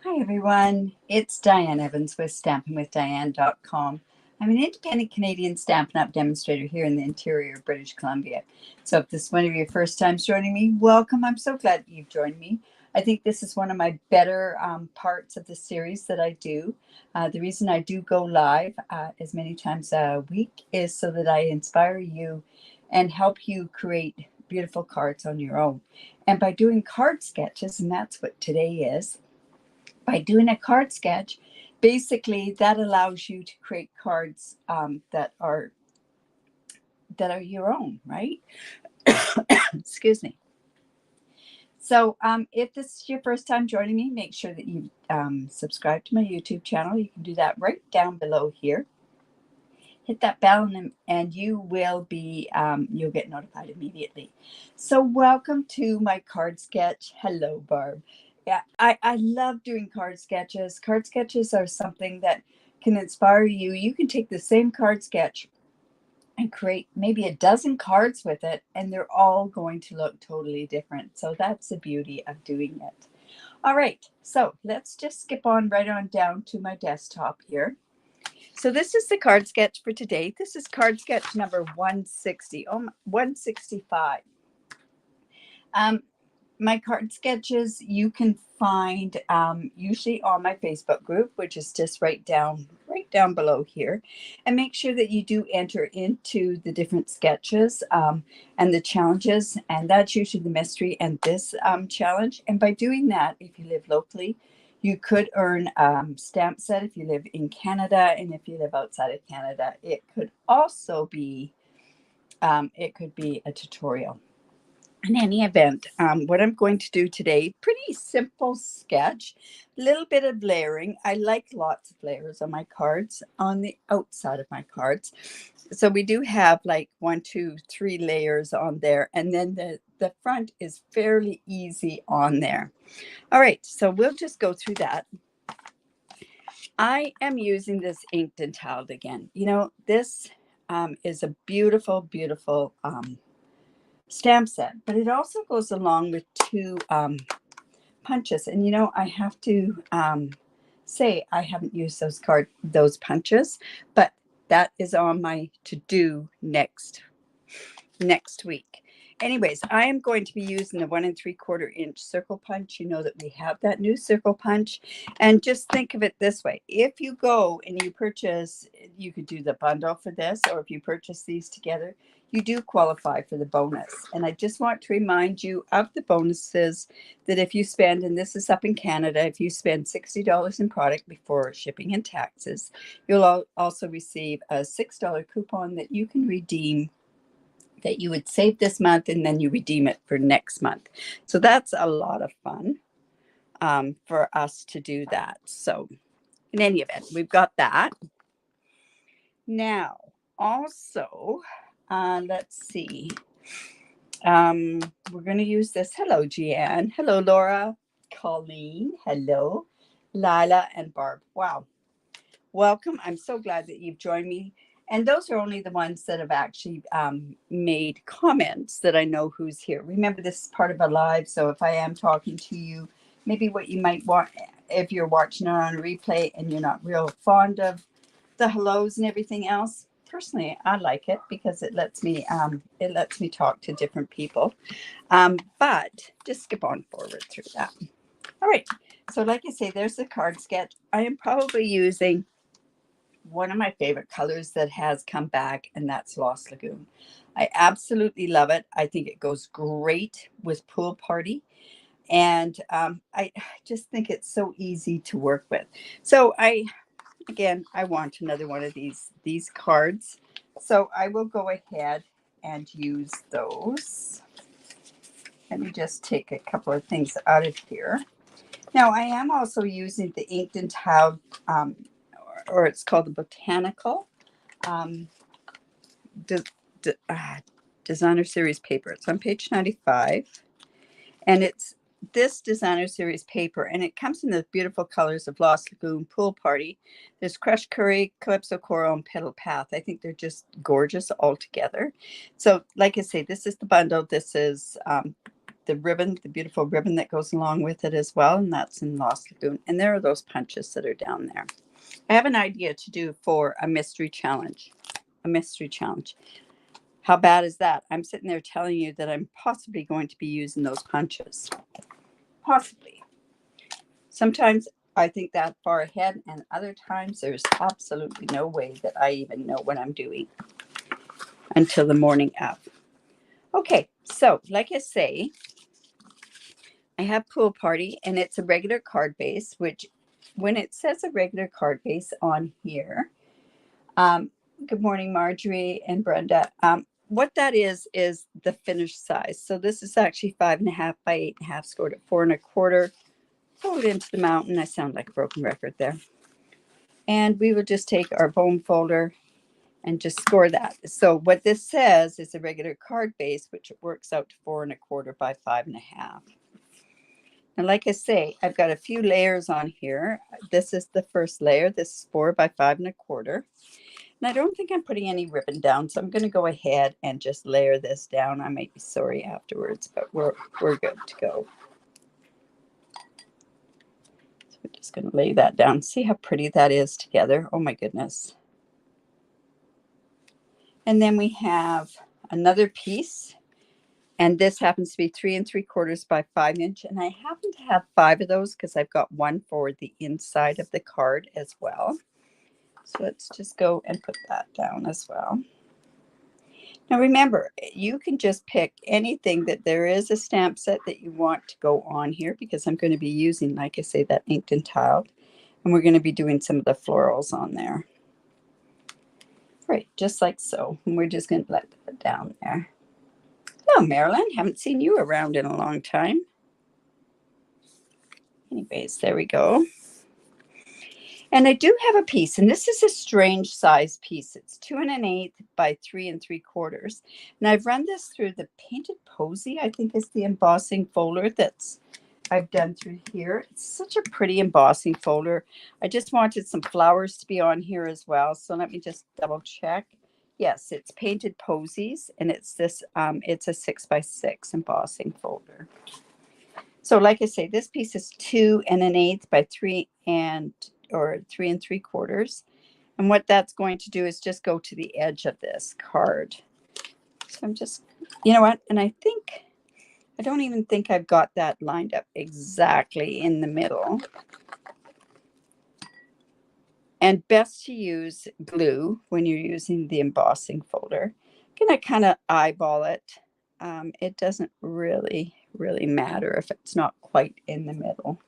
Hi everyone, it's Diane Evans with stampingwithdiane.com. I'm an independent Canadian Stampin' Up demonstrator here in the interior of British Columbia. So if this is one of your first times joining me, welcome. I'm so glad you've joined me. I think this is one of my better parts of the series that I do. The reason I do go live as many times a week is so that I inspire you and help you create beautiful cards on your own. And by doing card sketches, and that's what today is, by doing a card sketch, basically that allows you to create cards that are your own, right? Excuse me. So if this is your first time joining me, make sure that you subscribe to my YouTube channel. You can do that right down below here. Hit that bell and you will be you'll get notified immediately. So welcome to my card sketch. Hello, Barb. Yeah, I love doing card sketches. Card sketches are something that can inspire you. You can take the same card sketch and create maybe a dozen cards with it, and they're all going to look totally different. So that's the beauty of doing it. All right, so let's just skip on right on down to my desktop here. So this is the card sketch for today. This is card sketch number 160, 165. My card sketches you can find usually on my Facebook group, which is just right down below here. And make sure that you do enter into the different sketches and the challenges, and that's usually the mystery and this challenge. And by doing that, if you live locally, you could earn stamp set if you live in Canada, and if you live outside of Canada, it could also be a tutorial. In any event, what I'm going to do today, pretty simple sketch, a little bit of layering. I like lots of layers on my cards, on the outside of my cards. So we do have like 1, 2, 3 layers on there, and then the front is fairly easy on there. All right, so we'll just go through that. I am using this inked and tiled again. You know, this is a beautiful, beautiful stamp set, but it also goes along with 2 punches. And you know, I have to say I haven't used those punches, but that is on my to-do next week. Anyways, I am going to be using the 1 3/4 inch circle punch. You know that we have that new circle punch. And just think of it this way. If you go and you purchase, you could do the bundle for this, or if you purchase these together, you do qualify for the bonus. And I just want to remind you of the bonuses that if you spend, and this is up in Canada, if you spend $60 in product before shipping and taxes, you'll also receive a $6 coupon that you can redeem, that you would save this month, and then you redeem it for next month. So that's a lot of fun for us to do that. So in any event, we've got that. Now, also, let's see. We're going to use this. Hello, Jeanne. Hello, Laura. Colleen. Hello. Lila and Barb. Wow. Welcome. I'm so glad that you've joined me. And those are only the ones that have actually made comments that I know who's here. Remember, this is part of a live, so if I am talking to you, maybe what you might want, if you're watching it on a replay and you're not real fond of the hellos and everything else, personally, I like it because it lets me talk to different people. But just skip on forward through that. All right. So like I say, there's the card sketch. I am probably using one of my favorite colors that has come back, and that's Lost Lagoon. I absolutely love it. I think it goes great with Pool Party, and I just think it's so easy to work with. So I want another one of these cards, so I will go ahead and use those. Let me just take a couple of things out of here. Now I am also using the inked and tiled or it's called the Botanical Designer Series paper. It's on page 95, and it's this Designer Series paper, and it comes in the beautiful colors of Lost Lagoon, Pool Party. There's Crushed Curry, Calypso Coral, and Petal Path. I think they're just gorgeous all together. So like I say, this is the bundle. This is the ribbon, the beautiful ribbon that goes along with it as well, and that's in Lost Lagoon. And there are those punches that are down there. I have an idea to do for a mystery challenge. A mystery challenge. How bad is that? I'm sitting there telling you that I'm possibly going to be using those punches. Possibly. Sometimes I think that far ahead, and other times there's absolutely no way that I even know what I'm doing until the morning of. Okay, so like I say, I have Pool Party, and it's a regular card base, which when it says a regular card base on here, good morning, Marjorie and Brenda. What that is the finished size. So this is actually 5.5 by 8.5, scored at 4 1/4. Fold into the mountain. I sound like a broken record there. And we will just take our bone folder and just score that. So what this says is a regular card base, which works out to 4 1/4 by 5.5. And like I say, I've got a few layers on here. This is the first layer. This is 4 by 5 1/4. And I don't think I'm putting any ribbon down, so I'm going to go ahead and just layer this down. I might be sorry afterwards, but we're good to go. So we're just going to lay that down. See how pretty that is together. Oh my goodness. And then we have another piece, and this happens to be 3 3/4 by 5 inch. And I happen to have 5 of those because I've got one for the inside of the card as well. So let's just go and put that down as well. Now remember, you can just pick anything that there is a stamp set that you want to go on here, because I'm going to be using, like I say, that inked and tiled, and we're going to be doing some of the florals on there. Right, just like so. And we're just going to let that down there. Hello, Marilyn. Haven't seen you around in a long time. Anyways, there we go. And I do have a piece, and this is a strange size piece. It's 2 1/8 by 3 3/4. And I've run this through the Painted Posy, I think is the embossing folder that's I've done through here. It's such a pretty embossing folder. I just wanted some flowers to be on here as well. So let me just double check. Yes, it's Painted Posies, and it's this, it's a 6 by 6 embossing folder. So like I say, this piece is 2 1/8 by 3 3 3/4. And what that's going to do is just go to the edge of this card. So I'm just, you know what? And I don't even think I've got that lined up exactly in the middle. And best to use glue when you're using the embossing folder. I'm going to kind of eyeball it. It doesn't really matter if it's not quite in the middle.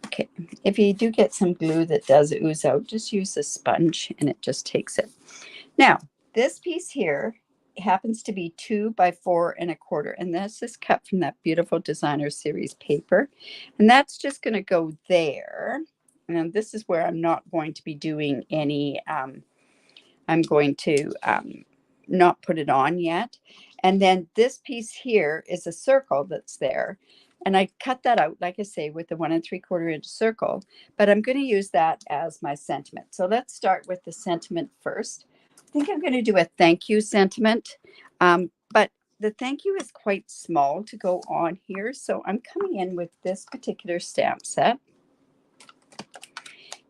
Okay, if you do get some glue that does ooze out, just use a sponge and it just takes it. Now, this piece here happens to be 2 by 4 1/4, and this is cut from that beautiful Designer Series paper. And that's just going to go there. And this is where I'm not going to be doing any, I'm going to not put it on yet. And then this piece here is a circle that's there. And I cut that out, like I say, with the 1 3/4 inch circle, but I'm going to use that as my sentiment. So let's start with the sentiment first. I think I'm going to do a thank you sentiment, but the thank you is quite small to go on here. So I'm coming in with this particular stamp set.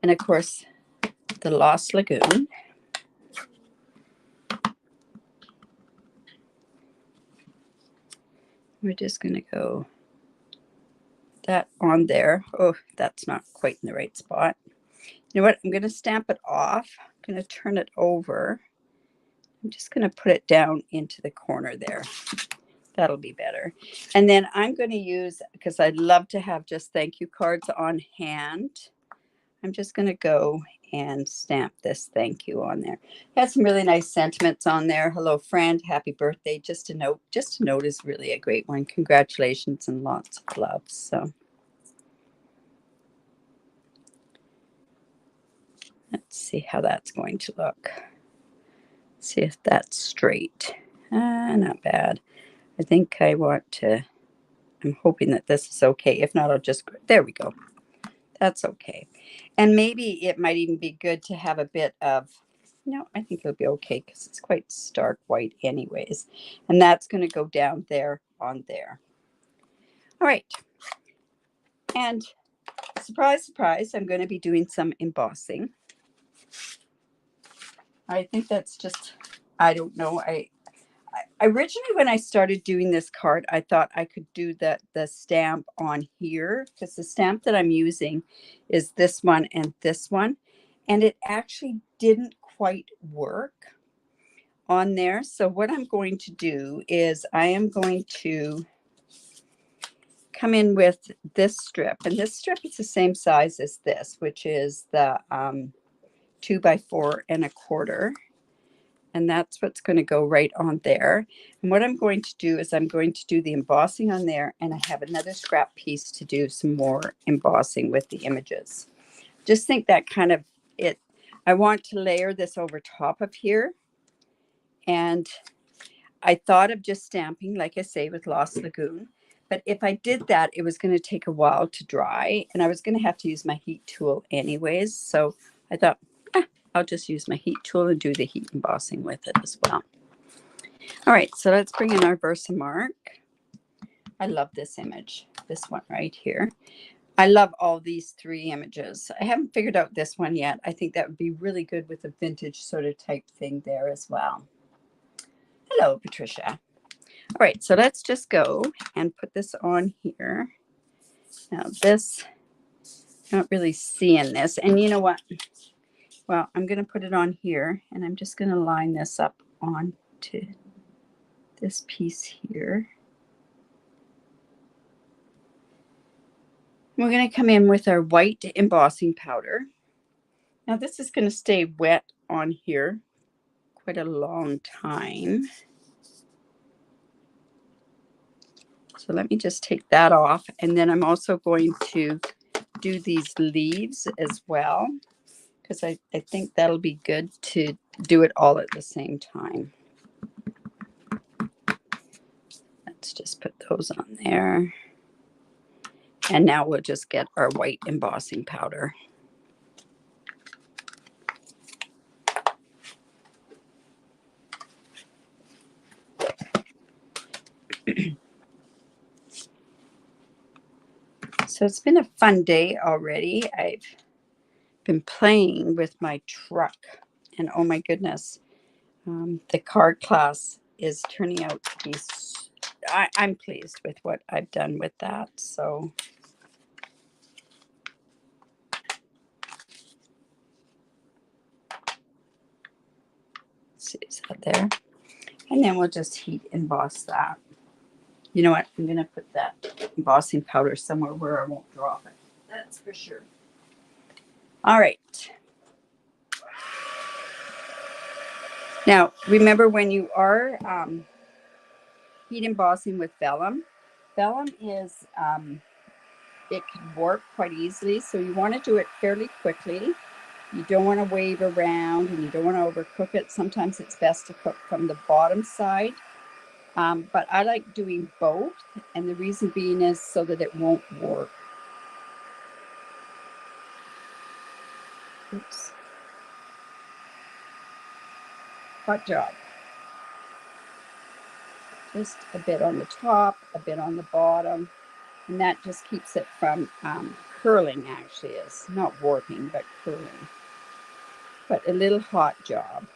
And of course, the Lost Lagoon. We're just going to go that on there. Oh, that's not quite in the right spot. You know what? I'm going to stamp it off. I'm going to turn it over. I'm just going to put it down into the corner there. That'll be better. And then I'm going to use, because I love to have just thank you cards on hand, I'm just going to go and stamp this thank you on there. Had some really nice sentiments on there. Hello, friend. Happy birthday. Just a note. Just a note is really a great one. Congratulations and lots of love. So let's see how that's going to look. See if that's straight. Not bad. I think I want to, I'm hoping that this is okay. If not, I'll just, there we go. That's okay. And maybe it might even be good to have a bit of, No, I think it'll be okay because it's quite stark white anyways. And that's going to go down there on there. All right. And surprise, surprise, I'm going to be doing some embossing. I think that's just, I don't know. I originally, when I started doing this card, I thought I could do the stamp on here because the stamp that I'm using is this one and this one. And it actually didn't quite work on there. So what I'm going to do is I am going to come in with this strip. And this strip is the same size as this, which is the 2 by 4 1/4. And that's what's going to go right on there. And what I'm going to do is I'm going to do the embossing on there, and I have another scrap piece to do some more embossing with the images. Just think that kind of it. I want to layer this over top of here. And I thought of just stamping, like I say, with Lost Lagoon. But if I did that, it was going to take a while to dry, and I was going to have to use my heat tool anyways. So I thought, I'll just use my heat tool and do the heat embossing with it as well. All right, so let's bring in our Versamark. I love this image, this one right here. I love all these 3 images. I haven't figured out this one yet. I think that would be really good with a vintage sort of type thing there as well. Hello, Patricia. All right, so let's just go and put this on here. Now this, I'm not really seeing this. And you know what? Well, I'm going to put it on here, and I'm just going to line this up onto this piece here. We're going to come in with our white embossing powder. Now this is going to stay wet on here quite a long time. So let me just take that off. And then I'm also going to do these leaves as well, because I think that'll be good to do it all at the same time. Let's just put those on there. And now we'll just get our white embossing powder. So it's been a fun day already. I've been playing with my truck, and oh my goodness, the card class is turning out to be, I'm pleased with what I've done with that. So let's see, is that there? And then we'll just heat emboss that. You know what? I'm going to put that embossing powder somewhere where I won't drop it. That's for sure. All right. Now, remember when you are heat embossing with vellum, vellum is, it can warp quite easily. So you want to do it fairly quickly. You don't want to wave around, and you don't want to overcook it. Sometimes it's best to cook from the bottom side. But I like doing both. And the reason being is so that it won't warp. Oops. Hot job. Just a bit on the top, a bit on the bottom. And that just keeps it from curling, actually. It's not warping, but curling. But a little hot job.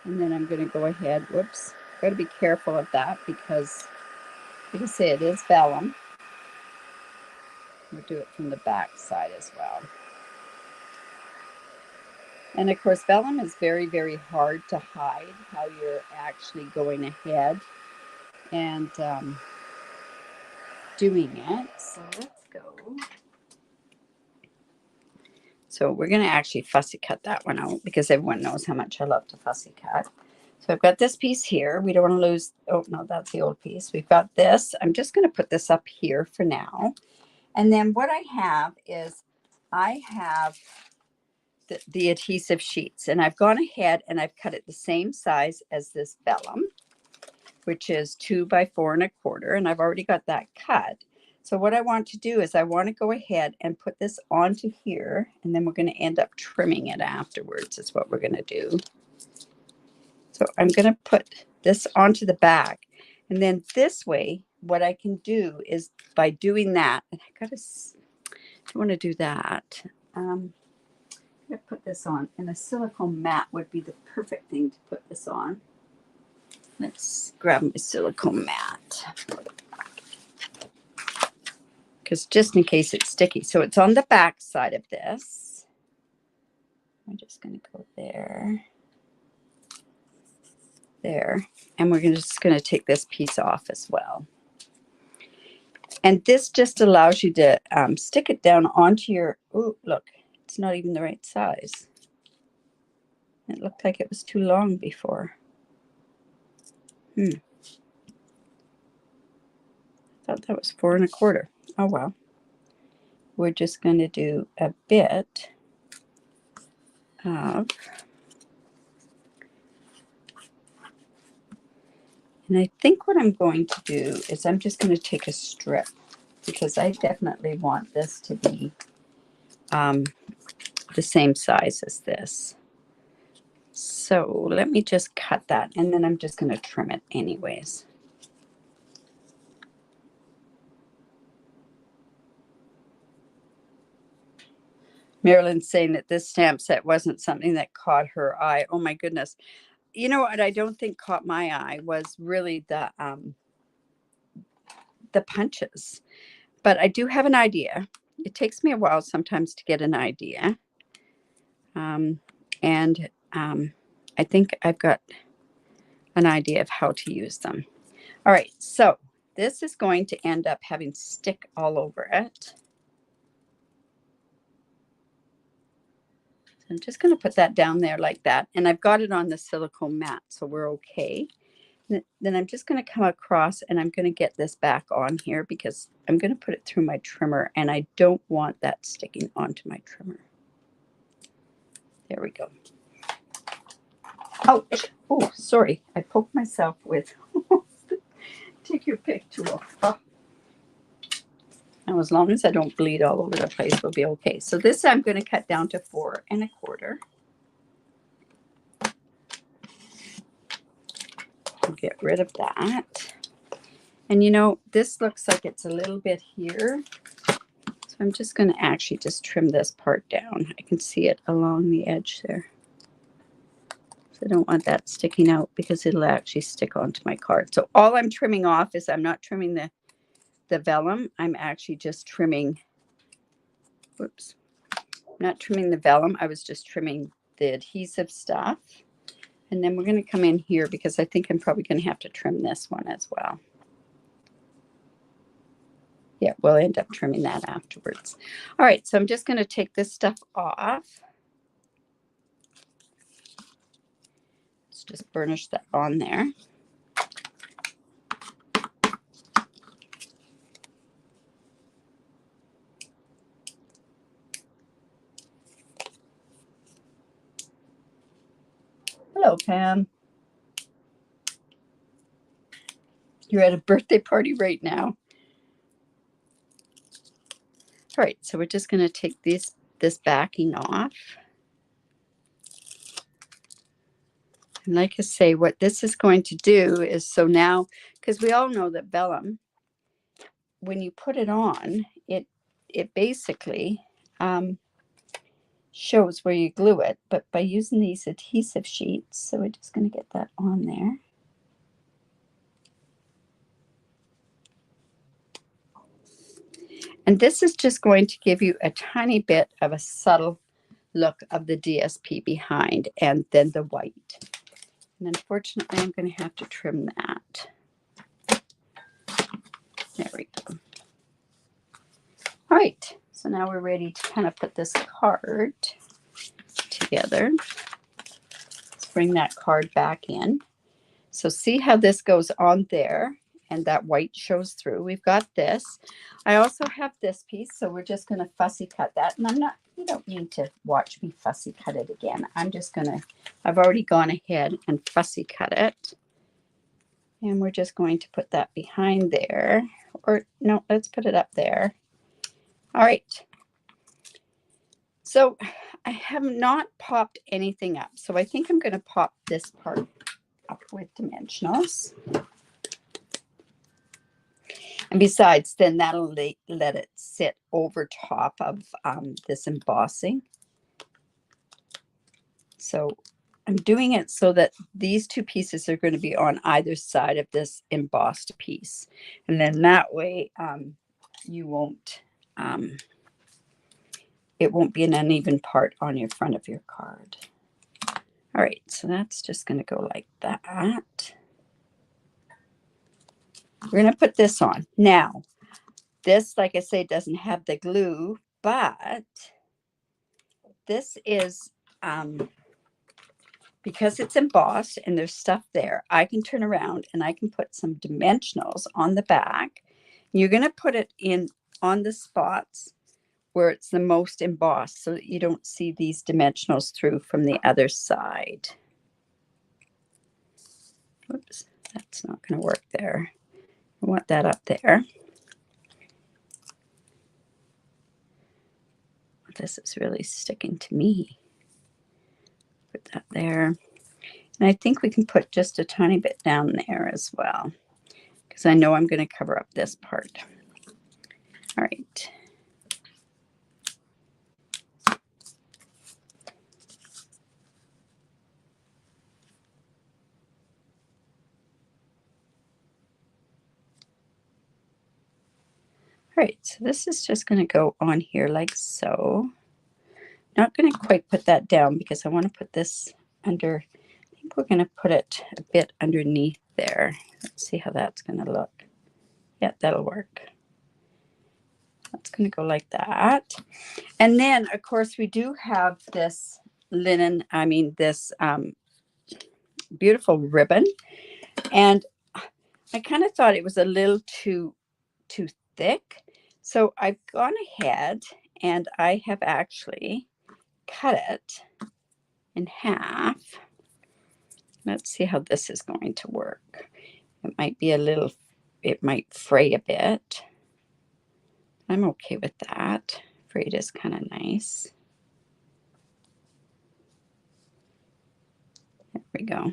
And then I'm going to go ahead. Whoops. Got to be careful of that because, like I say, it is vellum. We'll do it from the back side as well. And of course, vellum is very, very hard to hide how you're actually going ahead and doing it. So let's go. So we're going to actually fussy cut that one out because everyone knows how much I love to fussy cut. So I've got this piece here. We don't want to lose. Oh, no, that's the old piece. We've got this. I'm just going to put this up here for now. And then what I have is I have the adhesive sheets, and I've gone ahead and I've cut it the same size as this vellum, which is 2 by 4 1/4. And I've already got that cut. So what I want to do is I want to go ahead and put this onto here, and then we're going to end up trimming it afterwards is what we're going to do. So I'm going to put this onto the back, and then this way what I can do is by doing that, and I want to do that. I'm going to put this on, and a silicone mat would be the perfect thing to put this on. Let's grab my silicone mat, because just in case it's sticky. So it's on the back side of this. I'm just going to go there, there, and we're just going to take this piece off as well. And this just allows you to stick it down onto your, oh, look, it's not even the right size. It looked like it was too long before. I thought that was 4 1/4. Oh, well. We're just going to do a bit of, and I think what I'm going to do is I'm just going to take a strip, because I definitely want this to be the same size as this. So let me just cut that, and then I'm just going to trim it anyways. Marilyn's saying that this stamp set wasn't something that caught her eye. Oh my goodness. You know what I don't think caught my eye was really the punches. But I do have an idea. It takes me a while sometimes to get an idea. I think I've got an idea of how to use them. All right, so this is going to end up having stick all over it. So I'm just going to put that down there like that. And I've got it on the silicone mat, so we're okay. Then I'm just going to come across, and I'm going to get this back on here, because I'm going to put it through my trimmer, and I don't want that sticking onto my trimmer. There we go. Ouch. Oh, sorry. I poked myself with take your pick tool. Oh. Now, as long as I don't bleed all over the place, we'll be okay. So this I'm going to cut down to 4 1/4. I'll get rid of that. And you know, this looks like it's a little bit here. So I'm just going to actually just trim this part down. I can see it along the edge there. So I don't want that sticking out, because it'll actually stick onto my card. So all I'm trimming off is I'm not trimming the vellum. I'm actually just trimming, whoops, not trimming the vellum. I was just trimming the adhesive stuff. And then we're going to come in here, because I think I'm probably going to have to trim this one as well. Yeah, we'll end up trimming that afterwards. All right, so I'm just going to take this stuff off. Let's just burnish that on there. Hello, Pam. You're at a birthday party right now. All right, so we're just going to take this backing off. And like I say, what this is going to do is, so now, because we all know that vellum, when you put it on, it basically shows where you glue it. But by using these adhesive sheets, so we're just going to get that on there. And this is just going to give you a tiny bit of a subtle look of the DSP behind, and then the white. And unfortunately, I'm going to have to trim that. There we go. All right, so now we're ready to kind of put this card together. Let's bring that card back in. So see how this goes on there, and that white shows through. We've got this. I also have this piece, so we're just going to fussy cut that. And you don't need to watch me fussy cut it again. I've already gone ahead and fussy cut it. And we're just going to put that behind there. or no, let's put it up there. All right. So I have not popped anything up. So I think I'm going to pop this part up with dimensionals. And besides, then that'll let it sit over top of this embossing. So I'm doing it so that these two pieces are going to be on either side of this embossed piece. And then that way you won't, it won't be an uneven part on your front of your card. All right, so that's just going to go like that. We're going to put this on. Now, this, like I say, doesn't have the glue, but this is, because it's embossed and there's stuff there, I can turn around and I can put some dimensionals on the back. You're going to put it in on the spots where it's the most embossed so that you don't see these dimensionals through from the other side. Oops, that's not going to work there. I want that up there. This is really sticking to me. Put that there. And I think we can put just a tiny bit down there as well, because I know I'm going to cover up this part. All right. All right, so this is just going to go on here like so. Not going to quite put that down because I want to put this under. I think we're going to put it a bit underneath there. Let's see how that's going to look. Yeah, that'll work. That's going to go like that. And then, of course, we do have this linen, this beautiful ribbon. And I kind of thought it was a little too thick. So I've gone ahead and I have actually cut it in half. Let's see how this is going to work. It might be a little, it might fray a bit. I'm okay with that. Frayed is kind of nice. There we go.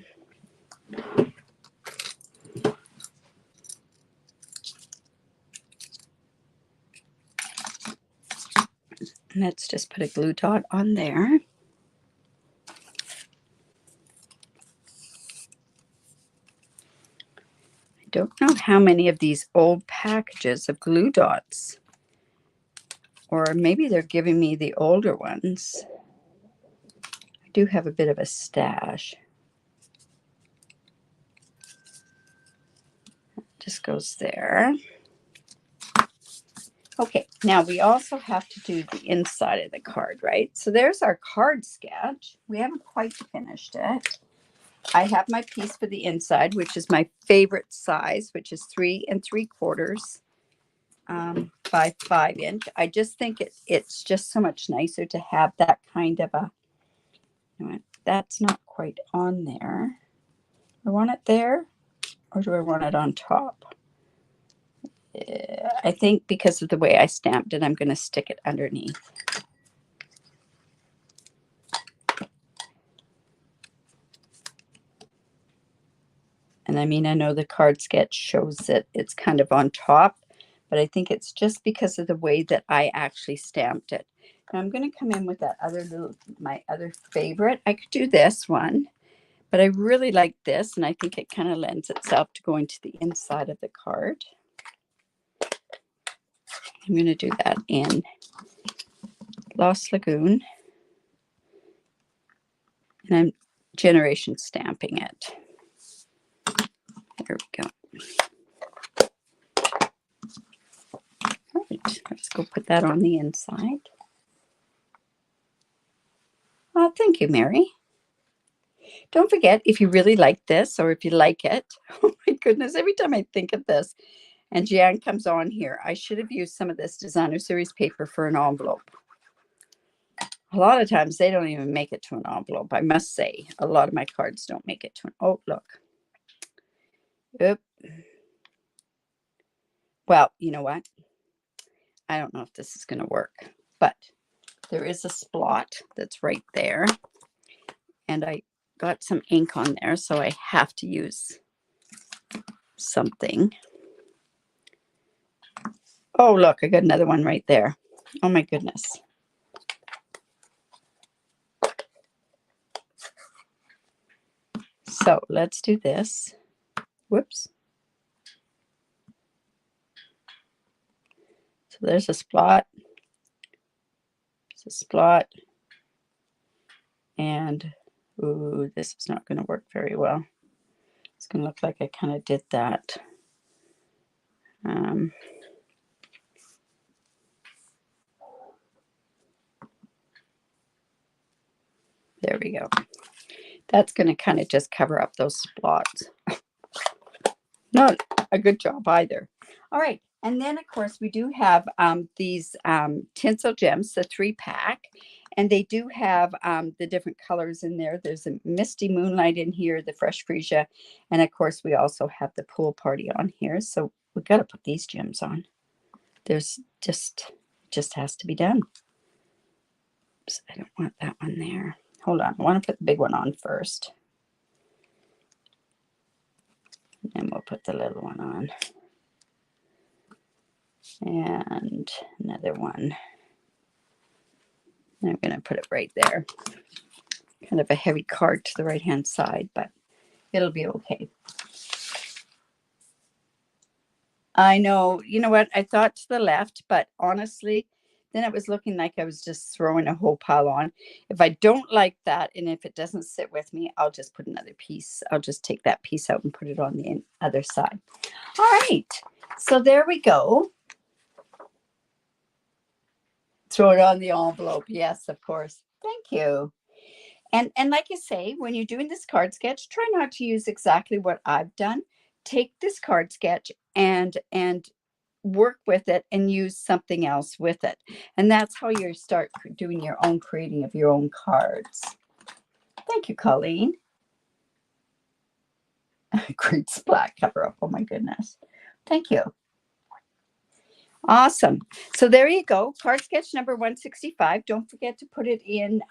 Let's just put a glue dot on there. I don't know how many of these old packages of glue dots, or maybe they're giving me the older ones. I do have a bit of a stash. Just goes there. Okay, now we also have to do the inside of the card, right? So there's our card sketch. We haven't quite finished it. I have my piece for the inside, which is my favorite size, which is 3 3/4 by 5 inch. I just think it's just so much nicer to have that kind of a, you know, that's not quite on there. Do I want it there or do I want it on top? I think because of the way I stamped it, I'm going to stick it underneath. And I mean, I know the card sketch shows that it's kind of on top, but I think it's just because of the way that I actually stamped it. And I'm going to come in with that other little, my other favorite. I could do this one, but I really like this, and I think it kind of lends itself to going to the inside of the card. I'm going to do that in Lost Lagoon, and I'm generation stamping it. There we go. All right, let's go put that on the inside. Oh, thank you, Mary. Don't forget, if you really like this, or if you like it, oh my goodness, every time I think of this, and Jan comes on here, I should have used some of this designer series paper for an envelope. A lot of times they don't even make it to an envelope. I must say, a lot of my cards don't make it to an, oh, look. Oop. well, you know what? I don't know if this is going to work, but there is a splot that's right there. And I got some ink on there, so I have to use something. Oh, look, I got another one right there. Oh, my goodness. So let's do this. Whoops. So there's a splot. There's a splot. And, ooh, this is not going to work very well. It's going to look like I kind of did that. There we go. That's going to kind of just cover up those spots. Not a good job either. All right. And then, of course, we do have these tinsel gems, the 3-pack. And they do have the different colors in there. There's a Misty Moonlight in here, the Fresh Freesia. And, of course, we also have the Pool Party on here. So we've got to put these gems on. There's just has to be done. Oops, I don't want that one there. Hold on. I want to put the big one on first. And we'll put the little one on. And another one. I'm going to put it right there. Kind of a heavy card to the right-hand side, but it'll be okay. I know, you know what? I thought to the left, but honestly, then it was looking like I was just throwing a whole pile on. If I don't like that, and if it doesn't sit with me, I'll just put another piece. I'll just take that piece out and put it on the other side. All right. So there we go. Throw it on the envelope. Yes, of course. Thank you. And like you say, when you're doing this card sketch, try not to use exactly what I've done. Take this card sketch and work with it and use something else with it. And that's how you start doing your own creating of your own cards. Thank you, Colleen. Great splat cover up. Oh my goodness. Thank you. Awesome. So there you go. Card sketch number 165. Don't forget to put it in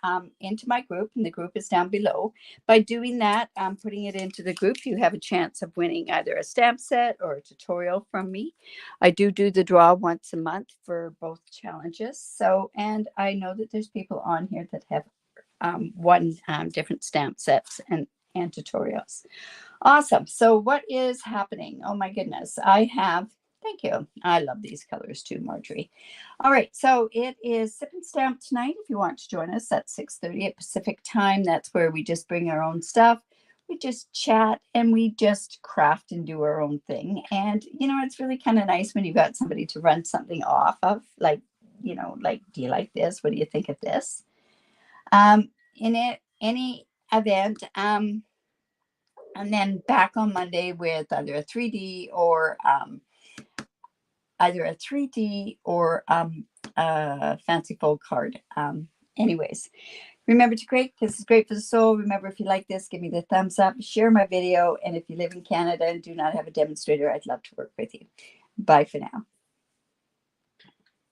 into my group, and the group is down below. By doing that, putting it into the group, you have a chance of winning either a stamp set or a tutorial from me. I do the draw once a month for both challenges. So, and I know that there's people on here that have won different stamp sets and tutorials. Awesome. So what is happening? Oh my goodness. I have, thank you. I love these colors too, Marjorie. All right. So it is Sip and Stamp tonight. If you want to join us at 6:30 at Pacific time, that's where we just bring our own stuff. We just chat and we just craft and do our own thing. And, you know, it's really kind of nice when you've got somebody to run something off of, like, you know, like, do you like this? What do you think of this? In any event, and then back on Monday with either a 3D or a fancy fold card. Anyways, remember to create. This is great for the soul. Remember, if you like this, give me the thumbs up, share my video. And if you live in Canada and do not have a demonstrator, I'd love to work with you. Bye for now.